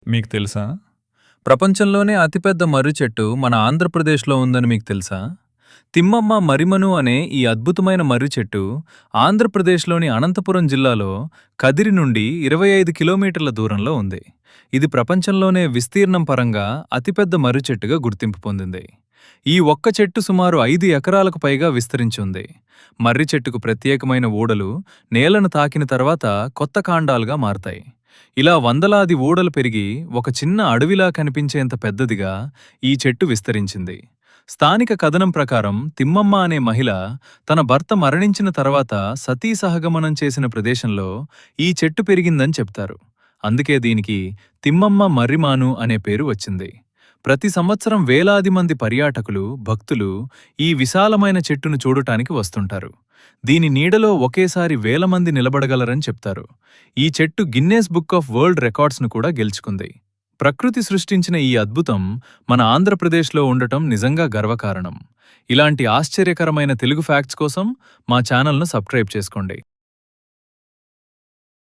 మీకు తెలుసా? ప్రపంచంలోనే అతిపెద్ద మర్రి చెట్టు మన ఆంధ్రప్రదేశ్‌లో ఉందని మీకు తెలుసా? తిమ్మమ్మ మరిమను అనే ఈ అద్భుతమైన మర్రి చెట్టు ఆంధ్రప్రదేశ్‌లోని అనంతపురం జిల్లాలో కదిరి నుండి 25 కిలోమీటర్ల దూరంలో ఉంది. ఇది ప్రపంచంలోనే విస్తీర్ణం పరంగా అతిపెద్ద మర్రి చెట్టుగా గుర్తింపు పొందింది. ఈ ఒక్క చెట్టు సుమారు 5 ఎకరాలకు పైగా విస్తరించి ఉంది. మర్రి చెట్టుకు ప్రత్యేకమైన ఊడలు నేలను తాకిన తర్వాత కొత్త కాండాలుగా మారతాయి. ఇలా వందలాది ఊడలు పెరిగి ఒక చిన్న అడవిలా కనిపించేంత పెద్దదిగా ఈ చెట్టు విస్తరించింది. స్థానిక కథనం ప్రకారం తిమ్మమ్మ అనే మహిళ తన భర్త మరణించిన తర్వాత సతీ సహగమనం చేసిన ప్రదేశంలో ఈ చెట్టు పెరిగిందని చెప్తారు. అందుకే దీనికి తిమ్మమ్మ మర్రిమాను అనే పేరు వచ్చింది. ప్రతి సంవత్సరం వేలాది మంది పర్యాటకులు, భక్తులు ఈ విశాలమైన చెట్టును చూడటానికి వస్తుంటారు. దీని నీడలో ఒకేసారి వేల మంది నిలబడగలరని చెప్తారు. ఈ చెట్టు గిన్నెస్ బుక్ ఆఫ్ వరల్డ్ రికార్డ్స్ను కూడా గెలుచుకుంది. ప్రకృతి సృష్టించిన ఈ అద్భుతం మన ఆంధ్రప్రదేశ్లో ఉండటం నిజంగా గర్వకారణం. ఇలాంటి ఆశ్చర్యకరమైన తెలుగు ఫ్యాక్ట్స్ కోసం మా ఛానల్ను సబ్స్క్రైబ్ చేసుకోండి.